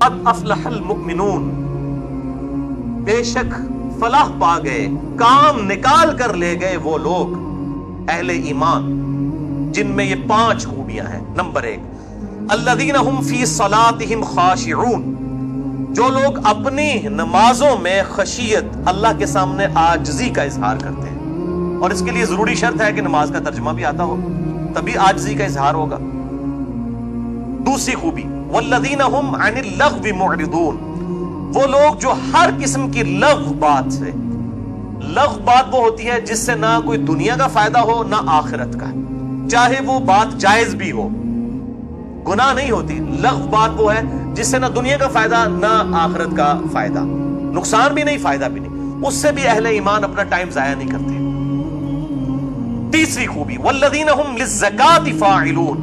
قد افلح المؤمنون، بے شک فلاح پا گئے، کام نکال کر لے گئے وہ لوگ اہل ایمان جن میں یہ 5 خوبیاں ہیں۔ نمبر 1، الذین هم فی صلاتهم خاشعون، جو لوگ اپنی نمازوں میں خشیت، اللہ کے سامنے عاجزی کا اظہار کرتے ہیں، اور اس کے لیے ضروری شرط ہے کہ نماز کا ترجمہ بھی آتا ہو، تبھی عاجزی کا اظہار ہوگا۔ دوسری خوبی، والذین هم عن اللغو معرضون، وہ لوگ جو ہر قسم کی لغو بات سے، لغو بات وہ ہوتی ہے جس سے نہ کوئی دنیا کا فائدہ ہو نہ آخرت کا، چاہے وہ بات جائز بھی ہو، گناہ نہیں ہوتی۔ لغو بات وہ ہے جس سے نہ دنیا کا فائدہ نہ آخرت کا فائدہ، نقصان بھی نہیں فائدہ بھی نہیں، اس سے بھی اہل ایمان اپنا ٹائم ضائع نہیں کرتے۔ تیسری خوبی، والذین هم للزکاۃ فاعلون،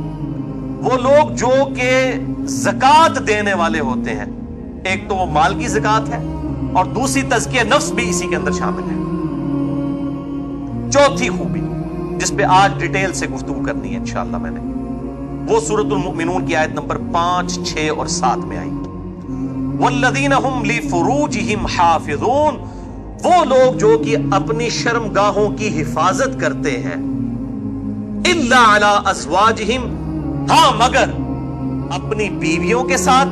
وہ لوگ جو کہ زکات دینے والے ہوتے ہیں، ایک تو وہ مال کی زکات ہے اور دوسری تزکیہ نفس بھی اسی کے اندر شامل ہے۔ چوتھی خوبی جس پہ آج ڈیٹیل سے گفتگو کرنی ہے انشاءاللہ میں نے، وہ سورۃ المؤمنون کی آیت نمبر 5، 6 اور 7 میں آئی۔ والذین هم لفروجہم حافظون، وہ لوگ جو کہ اپنی شرمگاہوں کی حفاظت کرتے ہیں، الا علی ازواجہم، ہاں مگر اپنی بیویوں کے ساتھ،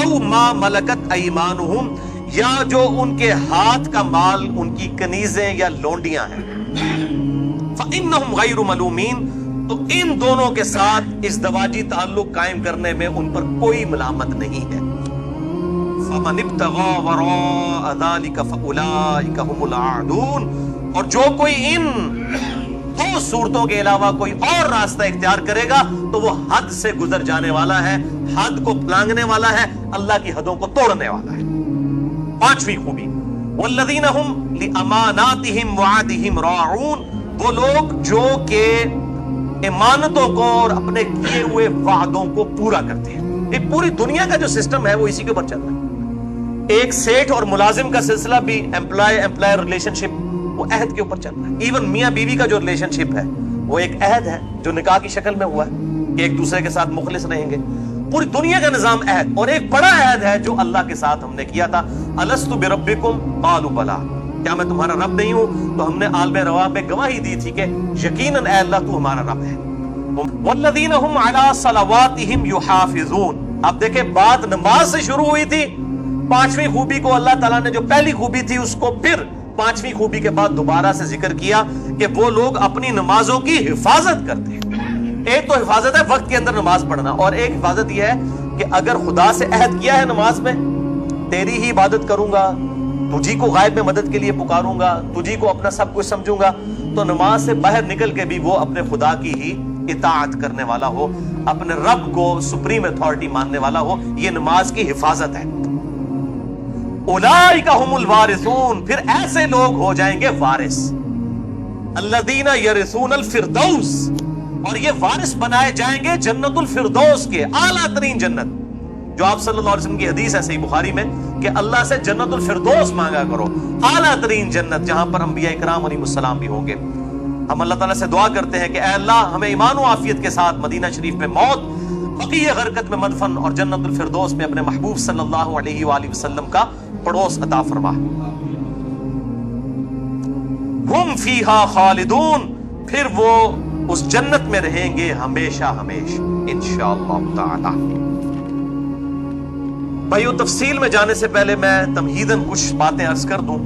او ما ملکت ایمانہم، یا جو ان کے ہاتھ کا مال ان کی کنیزیں یا لونڈیاں ہیں، فإنہم غیر ملومین، تو ان دونوں کے ساتھ ازدواجی تعلق قائم کرنے میں ان پر کوئی ملامت نہیں ہے۔ فمن ابتغى وراء ذلك فأولئك هم العادون، اور جو کوئی ان 2 صورتوں کے علاوہ کوئی اور راستہ اختیار کرے گا تو وہ حد سے گزر جانے والا ہے، حد کو پلانگنے والا ہے، اللہ کی حدوں کو توڑنے والا ہے۔ 5ویں خوبی، والذین هم لاماناتهم وعدهم راعون، وہ لوگ جو کہ امانتوں کو اور اپنے کیے ہوئے وعدوں کو پورا کرتے ہیں۔ یہ پوری دنیا کا جو سسٹم ہے وہ اسی کے اوپر چل رہا ہے۔ ایک سیٹ اور ملازم کا سلسلہ بھی، امپلائر ریلیشن شپ، وہ عہد کے اوپر چل رہا ہے۔ ایون میاں بیوی کا جو ریلیشن شپ ہے وہ ایک عہد ہے جو نکاح کی شکل میں ہوا ہے کہ ایک دوسرے کے ساتھ مخلص رہیں گے۔ پوری دنیا کا نظام عہد، اور ایک بڑا عہد ہے جو اللہ کے ساتھ ہم نے کیا تھا، الست بربکم قالوا بلی، کیا میں تمہارا رب نہیں ہوں؟ تو ہم نے عالم روا میں گواہی دی تھی کہ یقیناً اے اللہ تو ہمارا رب ہے۔ والذین هم علی صلواتہم یحافظون، اب دیکھیں بات نماز سے شروع ہوئی تھی، 5ویں خوبی کو اللہ تعالیٰ نے جو پہلی خوبی تھی اس کو پھر 5ویں خوبی کے بعد دوبارہ سے ذکر کیا کہ وہ لوگ اپنی نمازوں کی حفاظت کرتے ہیں۔ ایک تو حفاظت ہے وقت کے اندر نماز پڑھنا، اور ایک حفاظت یہ ہے کہ اگر خدا سے عہد کیا ہے نماز میں تیری ہی عبادت کروں گا، تجھی کو غائب میں مدد کے لیے پکاروں گا، تجھی کو اپنا سب کچھ سمجھوں گا، تو نماز سے باہر نکل کے بھی وہ اپنے خدا کی ہی اطاعت کرنے والا ہو، اپنے رب کو سپریم اتھارٹی ماننے والا ہو، یہ نماز کی حفاظت ہے۔ اولئک هم الوارثون، پھر ایسے لوگ ہو جائیں گے وارث، الذین یرثون الفردوس، اور یہ وارث بنائے جائیں گے جنت الفردوس کے، اعلیٰ ترین جنت، جو آپ صلی اللہ علیہ وسلم کی حدیث ہے صحیح بخاری میں کہ اللہ سے جنت الفردوس مانگا کرو، اعلیٰ ترین جنت جہاں پر انبیاء کرام علیہ السلام بھی ہوں گے۔ ہم اللہ تعالیٰ سے دعا کرتے ہیں کہ اے اللہ ہمیں ایمان و عافیت کے ساتھ مدینہ شریف میں موت، بقیع غرقت میں مدفن، اور جنت الفردوس میں اپنے محبوب صلی اللہ علیہ وآلہ وسلم کا پڑوس عطا فرما۔ ہم فیہا خالدون، پھر وہ اس جنت میں رہیں گے ہمیشہ ہمیشہ انشاءاللہ تعالی۔ بھائیو، تفصیل میں جانے سے پہلے میں تمہیداً کچھ باتیں عرض کر دوں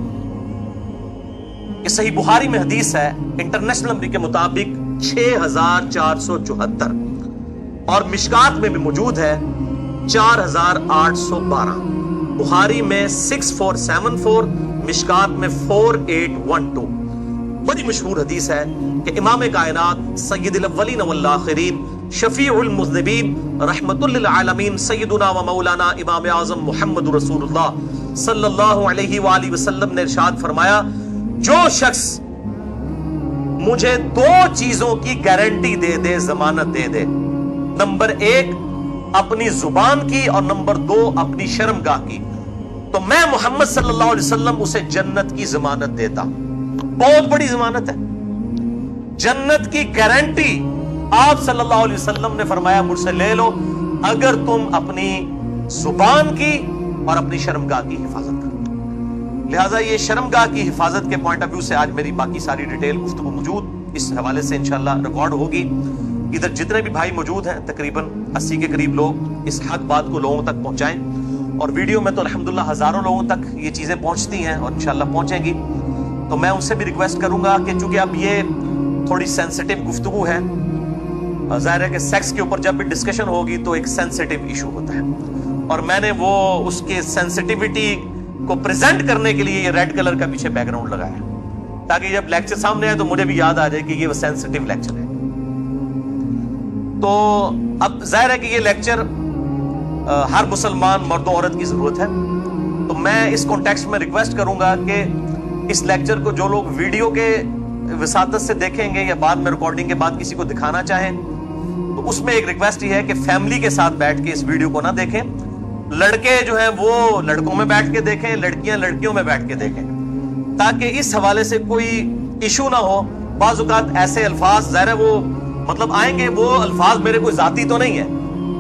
کہ صحیح بخاری میں حدیث ہے، انٹرنیشنل نمبر کے مطابق 6474، اور مشکات میں بھی موجود ہے 4812، بخاری میں 6474، مشکات میں 4812۔ بڑی مشہور حدیث ہے کہ امام کائنات سید الاولین والآخرین شفیع المذنبین رحمت للعالمین سیدنا و مولانا امام اعظم محمد رسول اللہ صلی اللہ علیہ وآلہ وسلم نے ارشاد فرمایا، جو شخص مجھے 2 چیزوں کی گارنٹی دے دے، ضمانت دے دے، نمبر 1 اپنی زبان کی، اور نمبر 2 اپنی شرمگاہ کی، تو میں محمد صلی اللہ علیہ وسلم اسے جنت کی ضمانت دیتا۔ بہت بڑی ضمانت ہے، جنت کی گارنٹی۔ آپ صلی اللہ علیہ وسلم نے فرمایا مجھ سے لے لو، اگر تم اپنی जुबान की और अपनी शर्मगाह की हिफाजत करो। लिहाजा ये शर्मगाह की हिफाजत के पॉइंट ऑफ व्यू से आज मेरी बाकी सारी डिटेल गुफ्तगू मौजूद इस हवाले से इंशाल्लाह रिकॉर्ड होगी। इधर जितने भी भाई मौजूद हैं, तकरीबन 80 के करीब लोग, इस हक बात को लोगों तक पहुंचाएं। और वीडियो में तो अल्हम्दुलिल्लाह हजारों लोगों तक ये चीजें पहुंचती हैं और इंशाल्लाह पहुंचेंगी। तो मैं उनसे भी रिक्वेस्ट करूंगा कि चूंकि अब ये थोड़ी सेंसिटिव गुफ्तगू है, जाहिर है कि सेक्स के ऊपर जब भी डिस्कशन होगी तो एक सेंसिटिव इशू होता है, और मैंने वो उसके सेंसिटिविटी को प्रेजेंट करने के लिए ये रेड कलर का पीछे बैकग्राउंड लगाया, ताकि जब लेक्चर सामने आए तो मुझे भी याद आ जाए कि ये वो सेंसिटिव लेक्चर है। तो अब जाहिर है कि ये लेक्चर हर मुसलमान मर्द औरत की जरूरत है। तो मैं इस कॉन्टेक्स्ट में रिक्वेस्ट करूंगा कि इस लेक्चर को जो लोग वीडियो के विसातत से देखेंगे या बाद में रिकॉर्डिंग के बाद किसी को दिखाना चाहें, तो उसमें एक रिक्वेस्ट ही है कि फैमिली के साथ बैठ के इस वीडियो को ना देखें। लड़के जो हैं वो लड़कों में बैठ के देखें, लड़कियां लड़कियों में बैठ के देखें, ताकि इस हवाले से कोई इशू ना हो। बाज़ औक़ात ऐसे अल्फाज ज़ाहिर है वो मतलब आएंगे, वो अल्फाज मेरे कोई जाती तो नहीं है,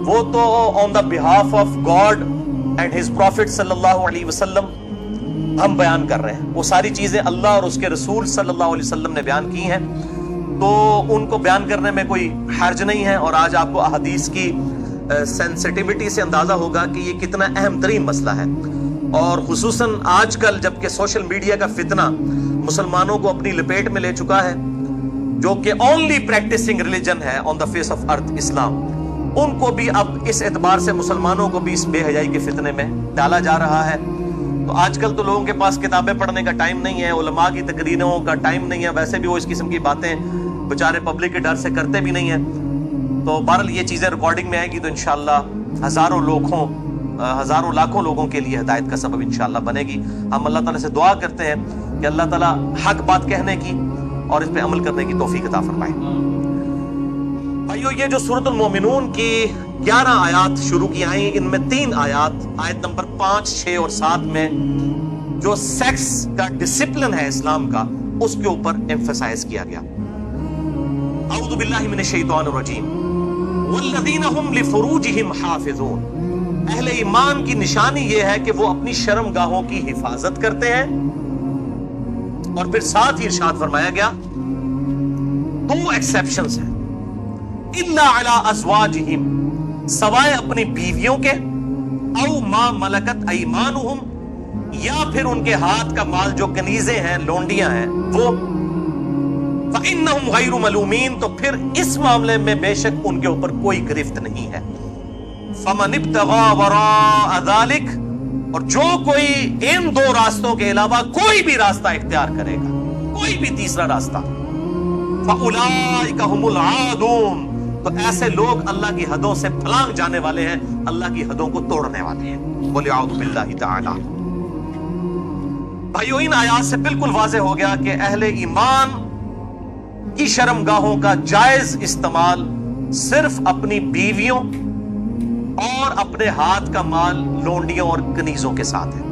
वो तो on the behalf of God and his profit सल्लल्लाहु अलैहि वसल्लम हम बयान कर रहे हैं। वो सारी चीजें अल्लाह और उसके रसूल सल्लल्लाहु अलैहि वसल्लम ने बयान की हैं, तो उनको बयान करने में कोई हर्ज नहीं है। और आज आपको अहदीस की सेंसिटिविटी से अंदाजा होगा कि ये कितना अहम तरीन मसला है। और खुसूसन आजकल जबकि सोशल मीडिया का फितना मुसलमानों को अपनी लपेट में ले चुका है, जो कि ओनली प्रैक्टिसिंग रिलीजन है on the face of earth, Islam, उनको भी अब इस एतबार से मुसलमानों को भी इस बेहयाई के फितने में डाला जा रहा है। तो आजकल तो लोगों के पास किताबें पढ़ने का टाइम नहीं है, उलमा की तकरीरों का टाइम नहीं है, वैसे भी वो इस किस्म की बातें बेचारे पब्लिक के डर से करते भी नहीं है। तो बहरहाल ये चीज़ें रिकॉर्डिंग में आएगी तो इंशाअल्लाह हज़ारों लाखों लोगों के लिए हिदायत का सबब इंशाअल्लाह बनेगी। हम अल्लाह ताला से दुआ करते हैं कि अल्लाह ताला हक बात कहने की और इस पे अमल करने की तौफीक अता फरमाए। भाइयों, ये जो सूरतुल मोमिनून की 11 आयात शुरू की आई, इनमें 3 आयात, आयत नंबर 5, 6 और 7 में जो सेक्स का डिसिप्लिन है इस्लाम का, उसके ऊपर एम्फसाइज किया गया। अऊज़ु बिल्लाहि मिनश शैतानिर रजीम। वल्लज़ीना हुम लिफुरूजिहिम हाफ़िज़ून। अहले ईमान की निशानी यह है कि वो अपनी शर्मगाहों की हिफाजत करते हैं। और फिर साथ ही इरशाद फरमाया गया 2 एक्सेप्शंस हैं, इल्ला अला अज़वाजिहिम, सवाए अपनी बीवियों के, औ मा मलकत अयमानुहुम, या फिर उनके हाथ का माल जो कनीजे हैं, लोंडियां हैं, वो फ़इन्नहुम गैरु मलूमीन, तो फिर इस मामले में बेशक उनके ऊपर कोई गिरफ्त नहीं है। फमन इब्तगा वराअ ज़ालिक, और जो कोई इन 2 रास्तों के अलावा कोई भी रास्ता इख्तियार करेगा, कोई भी तीसरा रास्ता, फ़उलाइका हुमुल आदून, तो ऐसे लोग अल्लाह की हदों से फलांग जाने वाले हैं, अल्लाह की हदों को तोड़ने वाले हैं। बोले आऊज़ु बिल्लाहि ताला। भाइयों, इन आयात से बिल्कुल वाज़ेह हो गया कि अहले ईमान की शर्मगाहों का जायज इस्तेमाल सिर्फ अपनी बीवियों और अपने हाथ का माल लोंडियों और कनीजों के साथ है,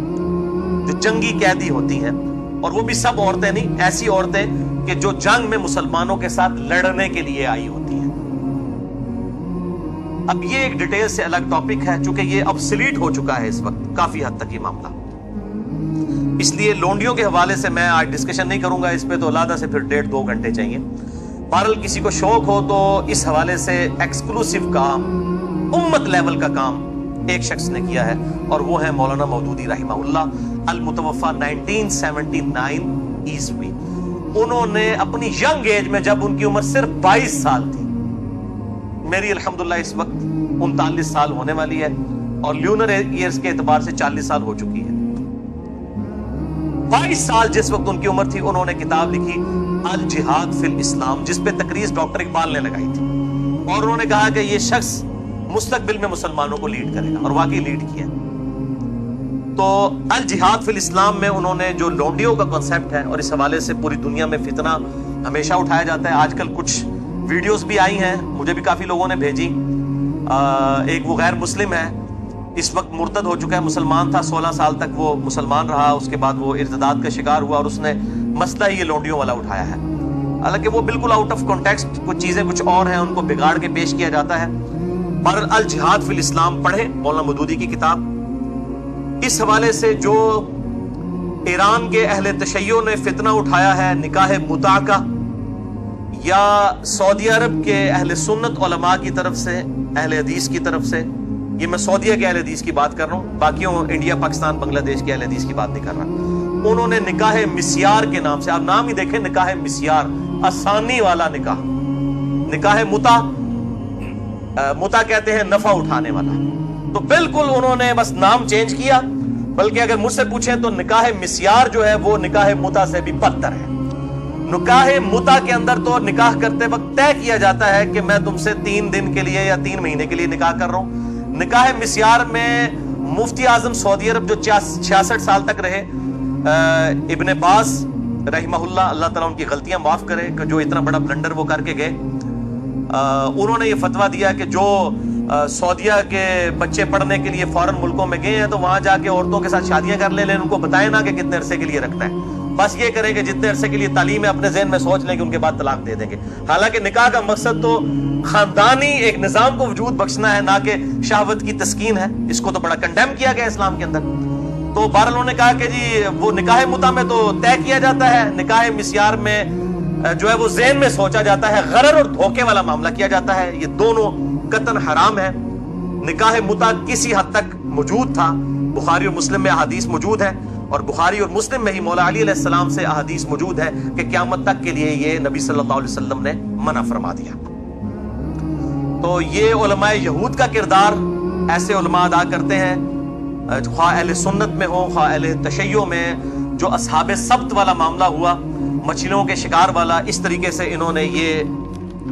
जो जंगी कैदी होती हैं, और वो भी सब औरतें नहीं, ऐसी औरतें कि जो जंग में मुसलमानों के साथ लड़ने के लिए आई होती हैं। अब ये एक डिटेल से अलग टॉपिक है, चूंकि ये ऑब्सोलीट हो चुका है इस वक्त काफी हद तक ये मामला, इसलिए लोंडियों के हवाले से मैं आज डिस्कशन नहीं करूंगा इस पे, तो अलग से फिर 1.5-2 घंटे चाहिए। बहरहाल किसी को शौक हो तो इस हवाले से एक्सक्लूसिव काम, उम्मत लेवल का काम एक शख्स ने किया है, और वो है मौलाना मौदूदी रहमहुल्लाह, अल मुतवफ़ा 1979 ईस्वी। उन्होंने अपनी यंग एज में, जब उनकी उम्र सिर्फ 22 साल थी, मेरी अल्हम्दुलिल्लाह इस वक्त 39 साल होने वाली है, और ल्यूनर ईयर्स के एतबार से 40 साल हो चुकी है। 22 साल जिस वक्त उनकी उम्र थी, उन्होंने किताब लिखी अल जिहाद फिल इस्लाम, जिस पे तकरीज डॉक्टर इकबाल ने लगाई थी, और उन्होंने कहा कि ये शख्स मुस्तकबिल में मुसलमानों को लीड करेगा, और वाकई लीड किया। तो अल जिहाद फिल इस्लाम में उन्होंने जो लोंडियों का कॉन्सेप्ट है, और इस हवाले से पूरी दुनिया में फितना हमेशा उठाया जाता है। आजकल कुछ वीडियोस भी आई हैं, मुझे भी काफी लोगों ने भेजी। एक वो गैर मुस्लिम है, इस वक्त मुर्तद हो चुका है, मुसलमान था, 16 साल तक वो मुसलमान रहा, उसके बाद वो इर्तिदाद का शिकार हुआ, और उसने मसला ही ये लोंडियों वाला उठाया है। हालांकि वो बिल्कुल आउट ऑफ कॉन्टेक्स्ट, कुछ चीजें कुछ और हैं, उनको बिगाड़ के पेश किया जाता है। बहरहाल अल जिहाद फिल इस्लाम पढ़े, मौलाना मौदूदी की किताब। इस हवाले से जो ईरान के अहले तशय्यो ने फितना उठाया है निकाह मुता का, या सऊदी अरब के अहले सुन्नत उलमा की तरफ से, अहले हदीस की तरफ से, ये मैं सऊदीया के अहले हदीस की बात कर रहा हूँ, बाकियों इंडिया पाकिस्तान बांग्लादेश के अहले हदीस की बात नहीं कर रहा। उन्होंने निकाह मिस्यार के नाम से, आप नाम ही देखें, निकाह मिस्यार, आसानी वाला निकाह। निकाह मुता, मुता कहते हैं नफा उठाने वाला, तो बिल्कुल उन्होंने बस नाम चेंज किया। बल्कि अगर मुझसे पूछें तो निकाह मिस्यार जो है वो निकाह मुता से भी बदतर है। निकाह मुता के अंदर तो निकाह करते वक्त तय किया जाता है कि मैं तुमसे 3 दिन के लिए या 3 महीने के लिए निकाह कर रहा हूं। निकाह मिस्यार में मुफ्ती आजम सऊदी अरब जो 66 साल तक रहे, इब्ने बास रहमहुल्लाह, अल्लाह ताला उनकी गलतियां माफ करे, जो इतना बड़ा ब्लंडर वो करके गए, उन्होंने ये फतवा दिया कि जो सऊदीया के बच्चे पढ़ने के लिए फॉरेन मुल्कों में गए हैं तो वहां जाके औरतों के साथ शादियां कर लें, उनको बताएं ना कि कितने अरसे के लिए रखना है, बस ये करें कि जितने अरसे के लिए तालीम है अपने ज़हन में सोच लें कि उनके बाद तलाक दे देंगे। हालांकि निकाह का मकसद तो खानदानी एक निजाम को वजूद बख्शना है, ना कि शहवत की तस्कीन है। इसको तो बड़ा कंडेम किया गया इस्लाम के अंदर। तो बहरहाल उन्होंने कहा कि जी वो निकाह मुता में तो तय किया जाता है, निकाह मिस्यार में जो है वो ज़हन में सोचा जाता है, गरर और धोखे वाला मामला किया जाता है। ये दोनों कतन हराम है। निकाह मुता किसी हद तक मौजूद था, बुखारी और मुस्लिम में अहादीस मौजूद है, और बुखारी और मुस्लिम में ही मौला अली अलैहिस्सलाम से अहादीस मौजूद है कि ख्यामत तक के लिए ये नबी सल्लल्लाहु अलैहि वसल्लम ने मना फरमा दिया। तो ये उलमाए यहूद का किरदार ऐसे उलमा अदा करते हैं, ख्वाह अहले सुन्नत में हो, ख्वाह अहले तशय्यो में। जो असहाबे सब्त वाला मामला हुआ, मछलियों के शिकार वाला, इस तरीके से इन्होंने ये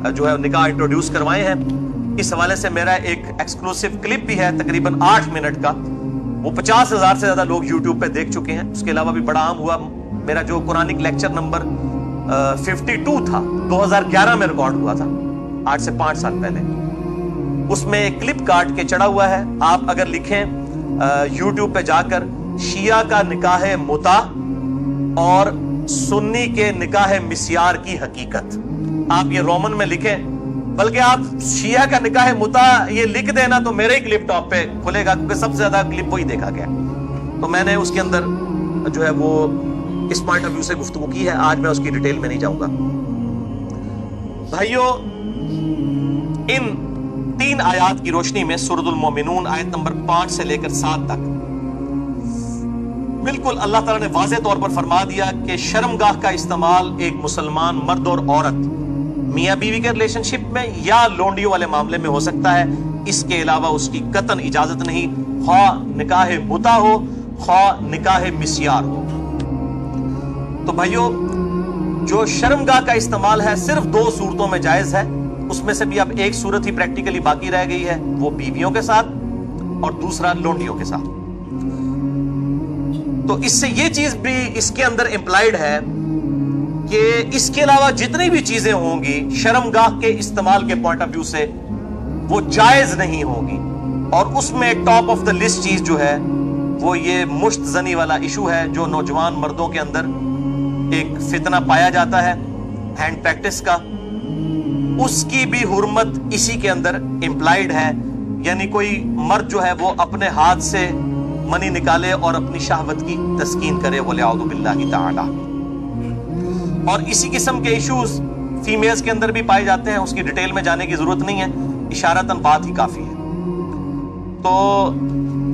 जो है निकाह इंट्रोड्यूस करवाए हैं। इस हवाले से मेरा एक एक्सक्लूसिव क्लिप भी है, तकरीबन 8 मिनट का, वो 50,000 से ज्यादा लोग यूट्यूब पे देख चुके हैं। उसके अलावा भी बड़ा आम हुआ मेरा जो कुरानिक लेक्चर नंबर 52 था, 2011 में रिकॉर्ड हुआ था, आज से 5 साल पहले। उसमें एक क्लिप काट के चढ़ा हुआ है। आप अगर लिखें यूट्यूब पे जाकर शिया का निकाह मुता और सुन्नी के निकाह मिस्यार की हकीकत, आप ये रोमन में लिखें, बल्कि आप शिया का निकाह मुता ये लिख देना तो मेरे ही क्लिप टॉप पे खुलेगा, क्योंकि सबसे ज्यादा क्लिप वही देखा गया। तो मैंने उसके अंदर जो है वो इस पॉइंट ऑफ व्यू से गुफ्तगू की है। आज मैं उसकी डिटेल में नहीं जाऊंगा। भाइयों, इन 3 आयात की रोशनी में सूरतुल मोमिनून आयत नंबर 5 से लेकर 7 तक बिल्कुल अल्लाह ताला ने वाज़ेह तौर पर फरमा दिया कि शर्मगाह का इस्तेमाल एक मुसलमान मर्द और औरत मियाँ बीवी के रिलेशनशिप में या लोंडियों वाले मामले में हो सकता है। इसके अलावा उसकी कतन इजाजत नहीं, ख्वाह निकाह मुता हो, ख्वाह निकाह मिस्यार हो। तो भाइयों, जो शर्मगाह का इस्तेमाल है सिर्फ 2 सूरतों में जायज है। उसमें से भी अब एक सूरत ही प्रैक्टिकली बाकी रह गई है, वो बीवियों के साथ, और दूसरा लोंडियों के साथ। तो इससे ये चीज भी इसके अंदर इंप्लाइड है कि इसके अलावा जितनी भी चीजें होंगी शर्मगाह के इस्तेमाल के पॉइंट ऑफ व्यू से वो जायज नहीं होगी। और उसमें टॉप ऑफ द लिस्ट चीज जो है वो ये मुश्त ज़नी वाला इशू है, जो नौजवान मर्दों के अंदर एक फितना पाया जाता है हैंड प्रैक्टिस का, उसकी भी हुर्मत इसी के अंदर इंप्लाइड है। यानी कोई मर्द जो है वो अपने हाथ से मनी निकाले और अपनी शहवत की तस्कीन करे, वलियाउज़ु बिल्लाहि ताला। और इसी किस्म के इश्यूज फीमेल्स के अंदर भी पाए जाते हैं, उसकी डिटेल में जाने की जरूरत नहीं है, इशारतन बात ही काफी है। तो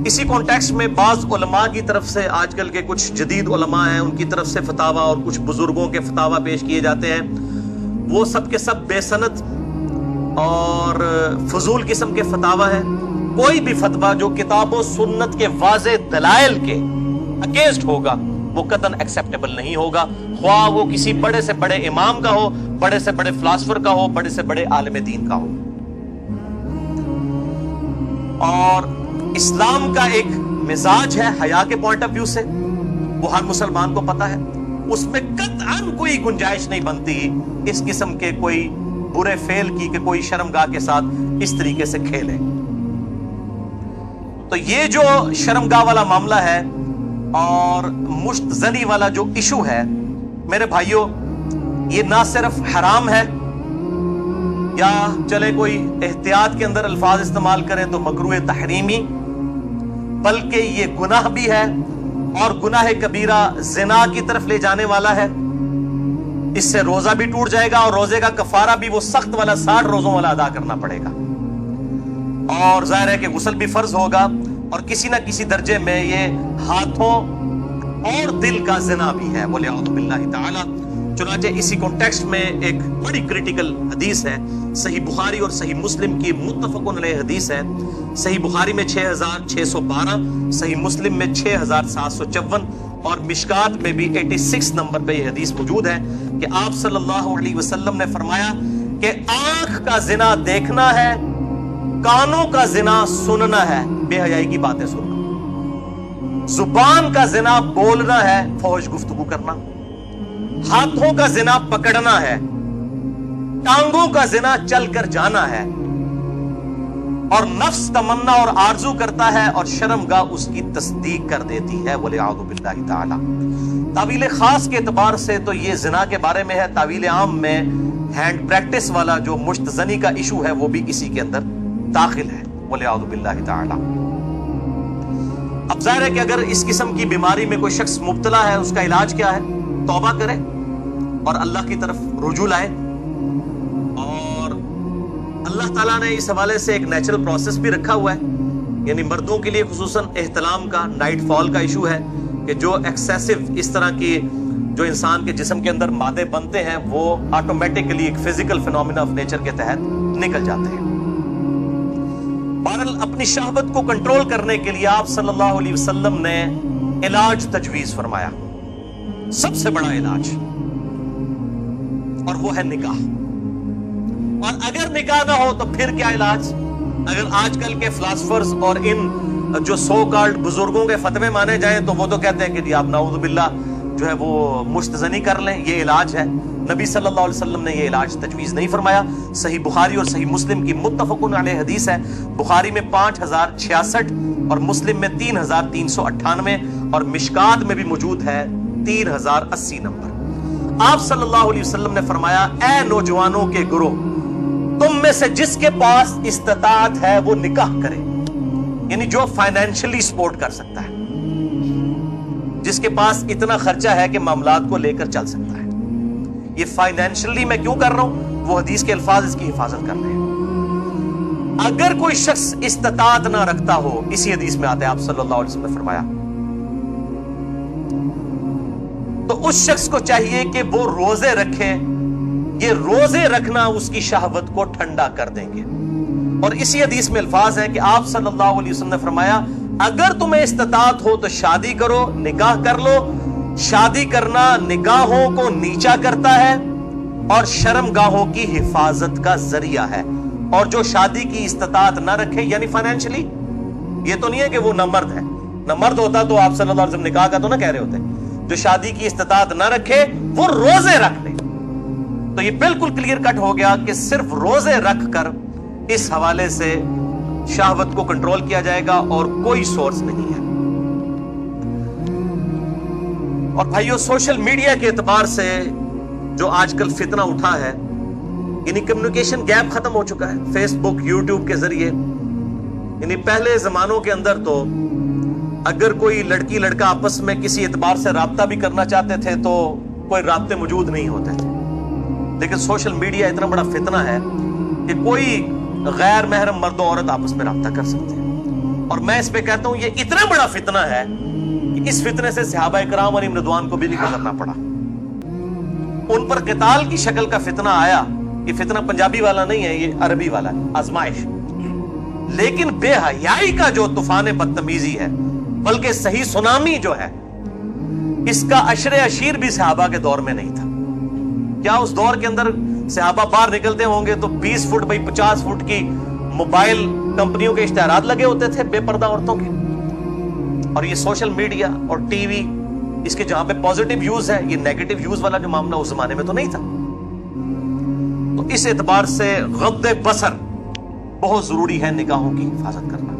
इसी कॉन्टेक्स्ट में बाज़ उलमा की तरफ से, आजकल के कुछ जदीद उलमा हैं उनकी तरफ से फतावा और कुछ बुजुर्गों के फतावा पेश किए जाते हैं। वो सब के सब बेसनद और फजूल किस्म के फतावा है। कोई भी फतवा जो किताबों सुन्नत के वाज़े दलाइल के अगेंस्ट होगा वो कतन एक्सेप्टेबल नहीं होगा, ख्वाह वो किसी बड़े से बड़े इमाम का हो, बड़े से बड़े फिलासफर का हो, बड़े से बड़े आलिम दीन का हो। और इस्लाम का एक मिजाज है हया के पॉइंट ऑफ व्यू से, वो हर मुसलमान को पता है, उसमें कतअन कोई गुंजाइश नहीं बनती इस किस्म के कोई बुरे फेल की कि कोई शर्मगाह के साथ इस तरीके से खेले। तो ये जो शर्मगाह वाला मामला है और मुश्त ज़नी वाला जो इशू है, मेरे भाइयों, ये ना सिर्फ हराम है, یا چلے کوئی احتیاط کے اندر الفاظ استعمال کریں تو مکروہ تحریمی، بلکہ یہ گناہ بھی ہے اور گناہ کبیرہ زنا کی طرف لے جانے والا ہے. اس سے روزہ بھی ٹوٹ جائے گا اور روزے کا کفارہ بھی وہ سخت والا 60 روزوں والا ادا کرنا پڑے گا. اور ظاہر ہے کہ غسل بھی فرض ہوگا، اور کسی نہ کسی درجے میں یہ ہاتھوں اور دل کا زنا بھی ہے وَلِعَوْذُ بِاللَّهِ تعالی. چنانچہ اسی کانٹیکسٹ میں ایک بڑی کریٹیکل حدیث ہے، صحیح بخاری اور صحیح مسلم کی متفق علیہ حدیث ہے. صحیح بخاری میں 6612، صحیح مسلم میں 6754 اور مشکات میں بھی 86 نمبر پہ یہ حدیث موجود ہے کہ آپ صلی اللہ علیہ وسلم نے فرمایا کہ آنکھ کا زنا دیکھنا ہے، کانوں کا زنا سننا ہے، بے حیائی کی باتیں سننا، زبان کا زنا بولنا ہے، فحش گفتگو کرنا، ہاتھوں کا زنا پکڑنا ہے، ٹانگوں کا زنا چل کر جانا ہے، اور نفس تمنا اور آرزو کرتا ہے اور شرمگاہ اس کی تصدیق کر دیتی ہے وَلِعَوْذُ بِاللَّهِ تعالی. تعویل خاص کے اعتبار سے تو یہ زنا کے بارے میں ہے. تعویل عام میں ہینڈ پریکٹس والا جو مشت زنی کا ایشو ہے وہ بھی اسی کے اندر داخل ہے وَلِعَوْذُ بِاللَّهِ تعالی. اب ظاہر ہے کہ اگر اس قسم کی بیماری میں کوئی شخص مبتلا ہے، اس کا علاج کیا ہے؟ توبہ کرے اور اللہ کی طرف رجوع لائے. اور اللہ تعالیٰ نے اس حوالے سے ایک نیچرل پروسیس بھی رکھا ہوا ہے، یعنی مردوں کے لیے خصوصاً احتلام کا، نائٹ فال کا ایشو ہے کہ جو ایکسیسو اس طرح کی جو انسان کے جسم کے اندر مادے بنتے ہیں وہ آٹومیٹکلی ایک فزیکل فینومینا آف نیچر کے تحت نکل جاتے ہیں. بہرحال اپنی شہوت کو کنٹرول کرنے کے لیے آپ صلی اللہ علیہ وسلم نے علاج تجویز فرمایا، سب سے بڑا علاج، اور وہ ہے نکاح. اور اگر نکاح نہ ہو تو پھر کیا علاج؟ اگر آج کل کے فلاسفرز اور ان جو سو کالڈ بزرگوں کے فتوے مانے جائیں تو وہ تو کہتے ہیں کہ جی آپ نعوذ باللہ جو ہے وہ مشتزنی کر لیں، یہ علاج ہے. نبی صلی اللہ علیہ وسلم نے یہ علاج تجویز نہیں فرمایا. صحیح بخاری اور صحیح مسلم کی متفق علیہ حدیث ہے. بخاری میں 5066 اور مسلم میں 3398 اور مشکات میں بھی موجود ہے 3080 نمبر. آپ صلی اللہ علیہ وسلم نے فرمایا، اے نوجوانوں کے گروہ، تم میں سے جس کے پاس استطاعت ہے وہ نکاح کرے، یعنی جو فائنینشلی سپورٹ کر سکتا ہے، جس کے پاس اتنا خرچہ ہے کہ معاملات کو لے کر چل سکتا ہے. یہ فائنینشلی میں کیوں کر رہا ہوں؟ وہ حدیث کے الفاظ اس کی حفاظت کر رہے ہیں. اگر کوئی شخص استطاعت نہ رکھتا ہو، اسی حدیث میں آتے ہیں آپ صلی اللہ علیہ وسلم نے فرمایا، تو اس شخص کو چاہیے کہ وہ روزے رکھے. یہ روزے رکھنا اس کی شہوت کو ٹھنڈا کر دیں گے. اور اسی حدیث میں الفاظ ہیں کہ آپ صلی اللہ علیہ وسلم نے فرمایا، اگر تمہیں استطاعت ہو تو شادی کرو، نکاح کر لو. شادی کرنا نگاہوں کو نیچا کرتا ہے اور شرمگاہوں کی حفاظت کا ذریعہ ہے. اور جو شادی کی استطاعت نہ رکھے، یعنی فائنینشلی، یہ تو نہیں ہے کہ وہ نہ مرد ہے، نہ مرد ہوتا تو آپ صلی اللہ علیہ وسلم نکاح کا تو نہ کہہ رہے ہوتے. جو شادی کی استطاعت نہ رکھے وہ روزے رکھ لے. تو یہ بالکل کلیئر کٹ ہو گیا کہ صرف روزے رکھ کر اس حوالے سے شہوت کو کنٹرول کیا جائے گا اور کوئی سورس نہیں ہے. اور بھائیو، سوشل میڈیا کے اعتبار سے جو آج کل فتنہ اٹھا ہے، یعنی کمیونیکیشن گیپ ختم ہو چکا ہے. فیس بک، یوٹیوب کے ذریعے، یعنی پہلے زمانوں کے اندر تو اگر کوئی لڑکی لڑکا آپس میں کسی اعتبار سے رابطہ بھی کرنا چاہتے تھے تو کوئی رابطے موجود نہیں ہوتے تھے. لیکن سوشل میڈیا اتنا بڑا فتنہ ہے کہ کوئی غیر محرم مرد و عورت آپس میں رابطہ کر سکتے ہیں. اور میں اس پہ کہتا ہوں یہ اتنا بڑا فتنہ ہے کہ اس فتنے سے صحابہ کرام علیہم رضوان کو بھی نہیں گزرنا پڑا. ان پر قتال کی شکل کا فتنہ آیا. یہ فتنہ پنجابی والا نہیں ہے، یہ عربی والا ہے، آزمائش. لیکن بے حیائی کا جو طوفان بدتمیزی ہے، بلکہ صحیح سونامی جو ہے، اس کا عشر عشیر بھی صحابہ کے دور میں نہیں تھا. کیا اس دور کے اندر صحابہ باہر نکلتے ہوں گے تو 20 فٹ بائی 50 فٹ کی موبائل کمپنیوں کے اشتہارات لگے ہوتے تھے بے پردہ عورتوں کے. اور یہ سوشل میڈیا اور ٹی وی، اس کے جہاں پہ پازیٹیو یوز ہے، یہ نیگیٹو یوز والا جو معاملہ اس زمانے میں تو نہیں تھا. تو اس اعتبار سے غض بصر بہت ضروری ہے نگاہوں کی حفاظت کرنا.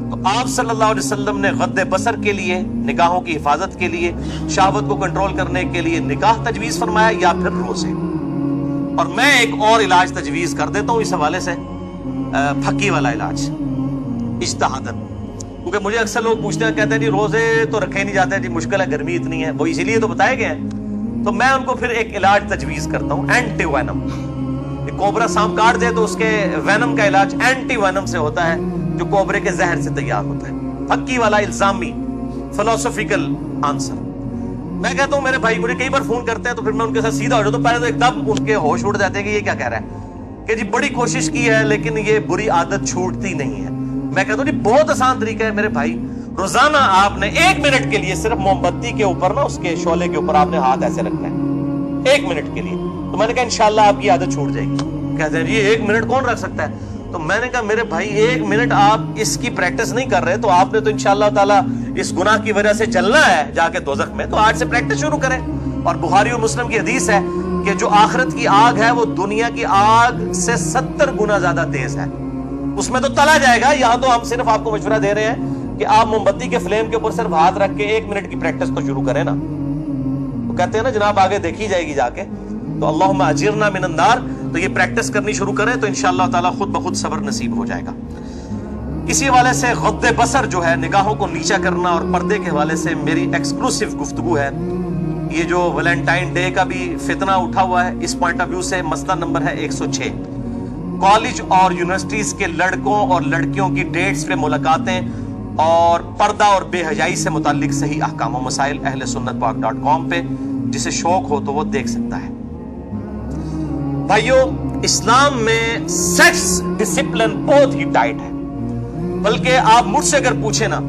تو آپ صلی اللہ علیہ وسلم نے غض بصر کے لیے، نگاہوں کی حفاظت کے لیے، شہوت کو کنٹرول کرنے کے لیے نکاح تجویز فرمایا یا پھر روزے. اور میں ایک اور علاج تجویز کر دیتا ہوں اس حوالے سے، پھکی والا علاج اجتہاداً، کیونکہ مجھے اکثر لوگ پوچھتے ہیں، کہتے ہیں جی روزے تو رکھے نہیں جاتے جی، مشکل ہے، گرمی اتنی ہے، وہ اسی لیے تو بتائے گئے ہیں، تو میں ان کو پھر ایک علاج تجویز کرتا ہوں، اینٹی وینم۔ کوبرا سانپ کاٹ دے تو اس کے وینم کا علاج اینٹی وینم سے ہوتا ہے، جو کوبرے کے زہر سے تیار ہوتا ہے، پھکی والا الزامی فلسفیکل آنسر۔ میں کہتا ہوں میرے بھائی مجھے کئی بار فون کرتے ہیں تو پھر میں ان کے ساتھ سیدھا ہو جاتا ہوں، پہلے تو ایک دم ان کے ہوش اڑ جاتے ہیں کہ یہ کیا کہہ رہا ہے، کہ جی بڑی کوشش کی ہے لیکن یہ بری عادت چھوٹتی نہیں ہے۔ میں کہتا ہوں جی بہت آسان طریقہ ہے میرے بھائی، روزانہ آپ نے 1 منٹ کے لیے صرف موم بتی کے اوپر نا، اس کے شعلے کے اوپر آپ نے ہاتھ ایسے رکھنا ہے 1 منٹ کے لیے، تو میں نے کہا انشاءاللہ آپ کی عادت چھوٹ جائے گی۔ کہتے ہیں یہ 1 منٹ کون رکھ سکتا ہے؟ تو میں نے کہا میرے بھائی 1 منٹ آپ اس کی پریکٹس نہیں کر رہے تو آپ نے تو انشاءاللہ تعالیٰ اس گناہ کی وجہ سے جلنا ہے جا کے دوزخ میں، تو آج سے پریکٹس شروع کریں۔ اور بخاری اور مسلم کی حدیث ہے کہ جو آخرت کی آگ ہے وہ دنیا کی آگ سے 70 گنا زیادہ تیز ہے، اس میں تو تلا جائے گا۔ یہاں تو ہم صرف آپ کو مشورہ دے رہے ہیں کہ آپ موم بتی کے فلیم کے اوپر صرف ہاتھ رکھ کے 1 منٹ کی پریکٹس تو شروع کریں نا۔ تو کہتے ہیں نا جناب آگے دیکھی جائے گی جا کے، تو اللہم اجرنا من النار، تو یہ پریکٹس کرنی شروع کریں تو انشاءاللہ تعالیٰ خود بخود صبر نصیب ہو جائے گا۔ اسی حوالے سے غض بصر جو ہے، نگاہوں کو نیچا کرنا اور پردے کے حوالے سے میری ایکسکلوسیو گفتگو ہے۔ یہ جو ویلنٹائن ڈے کا بھی فتنہ اٹھا ہوا ہے، اس پوائنٹ آف ویو سے مسئلہ نمبر ہے 106۔ کالج اور یونیورسٹیز کے لڑکوں اور لڑکیوں کی ڈیٹس پہ ملاقاتیں اور پردہ اور بے حیائی سے متعلق صحیح احکام و مسائل اہلسنتپاک.com پہ، جسے شوق ہو تو وہ دیکھ سکتا ہے۔ بھائیو، اسلام میں سیکس ڈسپلن بہت ہی ٹائٹ ہے، بلکہ آپ مجھ سے اگر پوچھیں نا،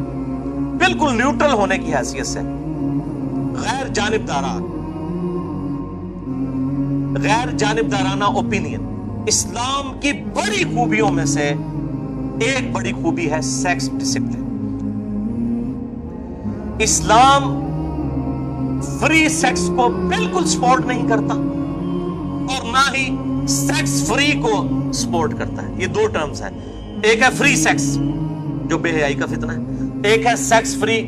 بالکل نیوٹرل ہونے کی حیثیت سے، غیر جانبدارانہ اوپینین اسلام کی بڑی خوبیوں میں سے ایک بڑی خوبی ہے سیکس ڈسپلن۔ اسلام فری سیکس کو بالکل سپورٹ نہیں کرتا اور نہ ہی سیکس فری کو سپورٹ کرتا ہے۔ یہ 2 ٹرمز ہیں، ایک ہے فری سیکس جو بے حیائی کا فتنہ ہے، ایک ہے سیکس فری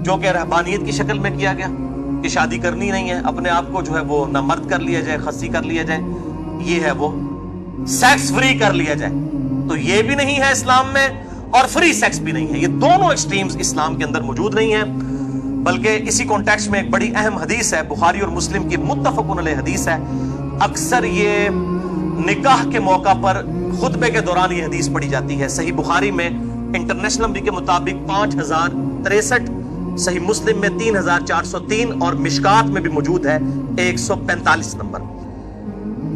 جو کہ رہبانیت کی شکل میں کیا گیا کہ شادی کرنی نہیں ہے، اپنے آپ کو جو ہے وہ نہ مرد کر لیا جائے، خصی کر لیا جائے، یہ ہے وہ سیکس فری کر لیا جائے۔ تو یہ بھی نہیں ہے اسلام میں اور فری سیکس بھی نہیں ہے، یہ دونوں ایکسٹریمز اسلام کے اندر موجود نہیں ہیں۔ بلکہ اسی کانٹیکسٹ میں ایک بڑی اہم حدیث ہے، بخاری اور مسلم کی متفق علیہ حدیث ہے، اکثر یہ نکاح کے موقع پر خطبے کے دوران یہ حدیث پڑھی جاتی ہے۔ صحیح بخاری میں انٹرنیشنل نمبر کے مطابق 5063، صحیح مسلم میں 3403 اور مشکات میں بھی موجود ہے 145 نمبر،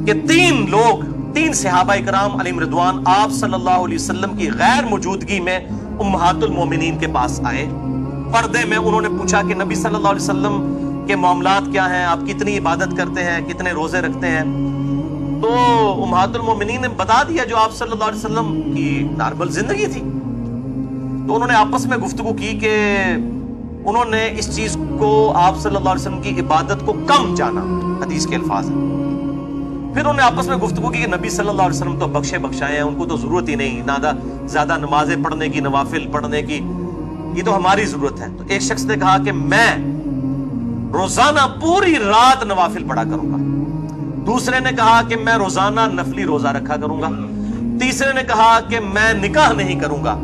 کہ 3 صحابہ کرام علیہم رضوان آپ صلی اللہ علیہ وسلم کی غیر موجودگی میں امہات المومنین کے پاس آئے پردے میں۔ انہوں نے پوچھا کہ نبی صلی اللہ علیہ وسلم کے معاملات کیا ہیں، آپ کتنی عبادت کرتے ہیں، کتنے روزے رکھتے ہیں؟ تو امہات المومنین نے بتا دیا جو آپ صلی اللہ علیہ وسلم کی نارمل زندگی تھی۔ تو انہوں نے آپس میں گفتگو کی کہ انہوں نے اس چیز کو آپ صلی اللہ علیہ وسلم کی عبادت کو کم جانا، حدیث کے الفاظ ہیں۔ پھر انہوں نے آپس میں گفتگو کی کہ نبی صلی اللہ علیہ وسلم تو بخشے بخشائے ہیں، ان کو تو ضرورت ہی نہیں نہ زیادہ نمازیں پڑھنے کی، نوافل پڑھنے کی، یہ تو ہماری ضرورت ہے۔ تو ایک شخص نے کہا کہ میں روزانہ پوری رات نوافل پڑھا کروں گا، دوسرے نے کہا کہ میں روزانہ نفلی روزہ رکھا کروں گا، تیسرے نے کہا کہ میں نکاح نہیں کروں گا۔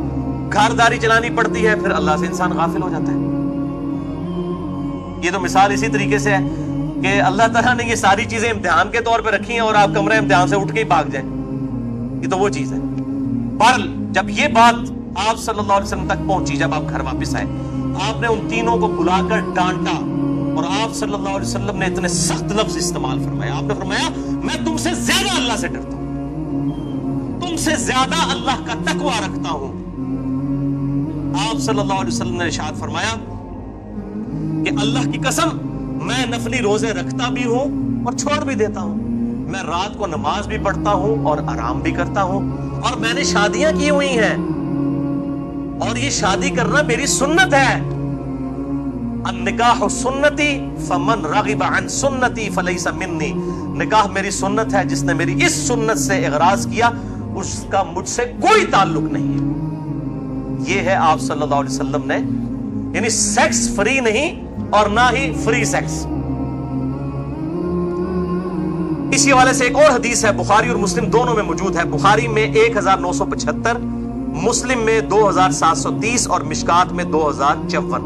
گھرداری چلانی پڑتی ہے، پھر اللہ سے انسان غافل ہو جاتا ہے۔ یہ تو مثال اسی طریقے سے ہے کہ اللہ تعالیٰ نے یہ ساری چیزیں امتحان کے طور پہ رکھی ہیں اور آپ کمرے امتحان سے اٹھ کے ہی بھاگ جائیں، یہ تو وہ چیز ہے۔ بہرحال جب یہ بات آپ صلی اللہ علیہ وسلم تک پہنچی، جب آپ گھر واپس آئے، آپ نے ان تینوں کو بلا کر ڈانٹا اور آپ صلی اللہ علیہ وسلم نے اتنے سخت لفظ استعمال فرمایا۔ آپ نے فرمایا میں تم سے زیادہ اللہ سے ڈرتا ہوں، تم سے زیادہ اللہ کا تقوی رکھتا ہوں۔ آپ صلی اللہ علیہ وسلم نے ارشاد فرمایا کہ اللہ کی قسم میں نفلی روزے رکھتا بھی ہوں اور چھوڑ بھی دیتا ہوں، میں رات کو نماز بھی پڑھتا ہوں اور آرام بھی کرتا ہوں، اور میں نے شادیاں کی ہوئی ہیں اور یہ شادی کرنا میری سنت ہے۔ النکاح سنتی فمن رغب عن سنتی فلیس منی، نکاح میری سنت ہے، جس نے میری اس سنت سے اغراض کیا اس کا مجھ سے کوئی تعلق نہیں ہے۔ یہ ہے آپ صلی اللہ علیہ وسلم نے، یعنی سیکس فری نہیں اور نہ ہی فری سیکس۔ इसी हवाले से एक और हदीस है, बुखारी और मुस्लिम दोनों में मौजूद है। बुखारी में 1975, मुस्लिम में 2730 और मिशकात में 2054।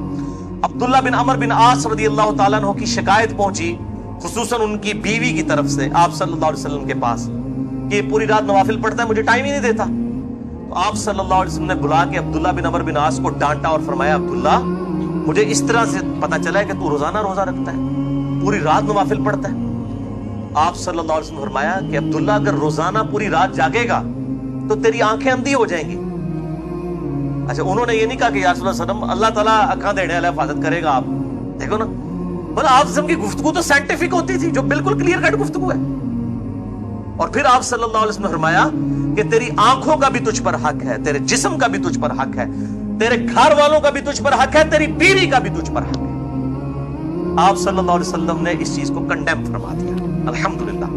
अब्दुल्ला बिन अमर बिन आस रदियल्लाहु ताला अन्हु की शिकायत पहुंची, खुसूसन उनकी बीवी की तरफ से आप सल्लल्लाहु अलैहि वसल्लम के पास, कि पूरी रात नवाफिल पढ़ता है, मुझे टाइम ही नहीं देता। तो आप सल्लल्लाहु अलैहि वसल्लम ने बुला के अब्दुल्ला बिन अमर बिन आस को डांटा और फरमाया, अब्दुल्ला, मुझे इस तरह से पता चला है कि तू रोजाना रोजा रखता है, पूरी रात नवाफिल पढ़ता है। आप सल्लल्लाहु अलैहि वसल्लम ने फरमाया कि अब्दुल्ला, अगर रोजाना पूरी रात जागेगा तो तेरी आंखें अंधी हो जाएंगी। अच्छा, उन्होंने ये नहीं कहा कि या रसूल अल्लाह, अल्लाह ताला आंखें देने वाला हिफाजत करेगा। आप देखो ना, बोला आप की गुफ्तगू तो साइंटिफिक होती थी, जो बिल्कुल क्लियर कट गुफ्तगू है। और फिर आप सल्लल्लाहु अलैहि वसल्लम ने फरमाया कि तेरी आंखों का भी तुझ पर हक है, तेरे जिस्म का भी तुझ पर हक है, तेरे घर वालों का भी तुझ पर हक है, तेरी बीवी का भी तुझ पर हक है। आप सल्लल्लाहु अलैहि वसल्लम ने इस चीज को कंडेम फरमा दिया, अल्हम्दुलिल्लाह।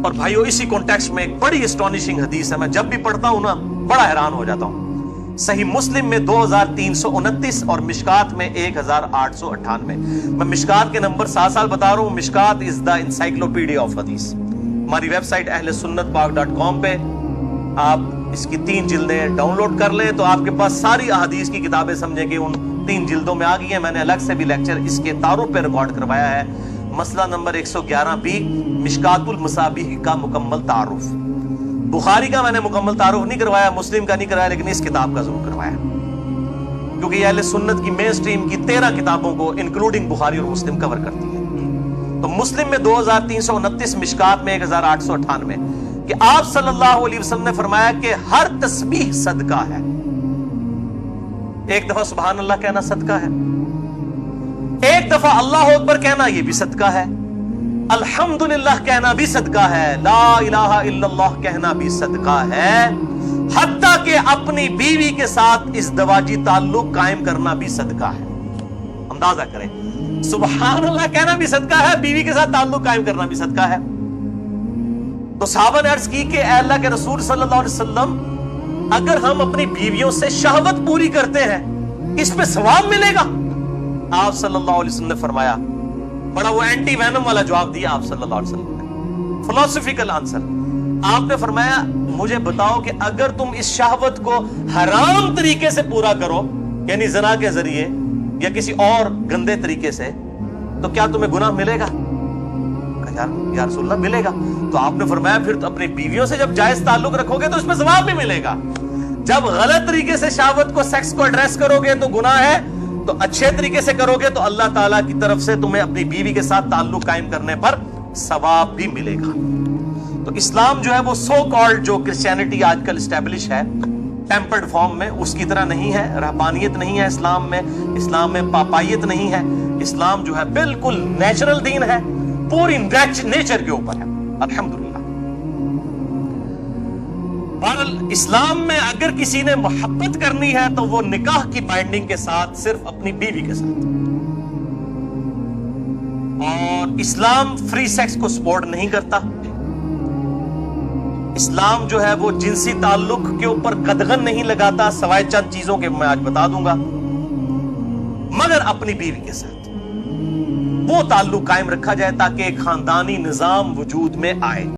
और भाइयों, इसी कॉन्टेक्स्ट में एक बड़ी एस्टोनिशिंग हदीस है, मैं जब भी पढ़ता हूं ना बड़ा हैरान हो जाता हूं। सही मुस्लिम में 2329 और मिशकात में 1898। मैं मिशकात के नंबर 7 बता रहा हूं। Mishkat is the encyclopedia of हदीस। हमारी वेबसाइट ahlesunnatpak.com पे आप इसकी 3 जिल्दें डाउनलोड कर लें तो आपके पास सारी अहादीस की किताबें समझें कि उन 3 जिल्दों में आ गई है। मैंने अलग से भी लेक्चर इसके तारुफ पे रिकॉर्ड करवाया है। मसला नंबर 111B, मिशकातुल मसाबिह का मुकम्मल तारुफ। बुखारी का मैंने मुकम्मल तारुफ नहीं करवाया, मुस्लिम का नहीं करवाया, लेकिन इस किताब का जरूर करवाया, क्योंकि अहले सुन्नत की मेन स्ट्रीम की 13 किताबों को इंक्लूडिंग बुखारी और मुस्लिम कवर करती है। तो मुस्लिम में 2329, मिशकात में 1898, कि आप सल्लल्लाहु अलैहि वसल्लम ने फरमाया कि हर तस्बीह सदका है। एक दफा सुभान अल्लाह कहना सदका है, एक दफा अल्लाह अकबर कहना यह भी सदका है, अल्हम्दुलिल्लाह कहना भी सदका है, ला इलाहा इल्लल्लाह कहना भी सदका है, हत्ता कि अपनी बीवी के साथ इस दवाजी ताल्लुक कायम करना भी सदका है। अंदाजा करें, सुभान अल्लाह कहना भी सदका है, बीवी के साथ ताल्लुक कायम करना भी सदका है। तो सहाबा ने अर्ज की कि अल्लाह के रसूल सल्लल्लाहु अलैहि वसल्लम, अगर हम अपनी बीवियों से शहवत पूरी करते हैं इस पे सवाब मिलेगा? आप सल्लल्लाहु अलैहि वसल्लम ने फरमाया, बड़ा वो एंटी वैनम वाला जवाब दिया आप सल्लल्लाहु अलैहि वसल्लम ने, फिलोसफिकल आंसर। आपने फरमाया, मुझे बताओ कि अगर तुम इस शहवत को हराम तरीके से पूरा करो, यानी ज़िना के जरिए या किसी और गंदे तरीके से, तो क्या तुम्हें गुनाह मिलेगा? या रसूलल्लाह मिलेगा। तो आपने फरमाया, फिर तो अपनी बीवियों से जब जायज ताल्लुक रखोगे तो उसमें सवाब भी मिलेगा। जब गलत तरीके से शहवत को, सेक्स को एड्रेस करोगे तो गुनाह है, तो अच्छे तरीके से करोगे तो अल्लाह ताला की तरफ से तुम्हें अपनी बीवी के साथ ताल्लुक कायम करने पर सवाब भी मिलेगा। तो इस्लाम जो है वो सो कॉल्ड, जो क्रिश्चियनिटी आजकल स्टैब्लिश है टेम्पर्ड फॉर्म में, उसकी तरह नहीं है। रहबानियत नहीं है इस्लाम में पापायत नहीं है। इस्लाम जो है बिल्कुल नेचुरल दीन है, पूरी नेचर के ऊपर है, अल्हम्दुलिल्लाह। बहरहाल इस्लाम में अगर किसी ने मोहब्बत करनी है तो वो निकाह की बाइंडिंग के साथ, सिर्फ अपनी बीवी के साथ। और इस्लाम फ्री सेक्स को सपोर्ट नहीं करता। इस्लाम जो है वो जिनसी ताल्लुक के ऊपर कदगन नहीं लगाता, सवाए चंद चीजों के मैं आज बता दूंगा, मगर अपनी बीवी के साथ वो ताल्लुक कायम रखा जाए ताकि एक खानदानी निजाम वजूद में आए।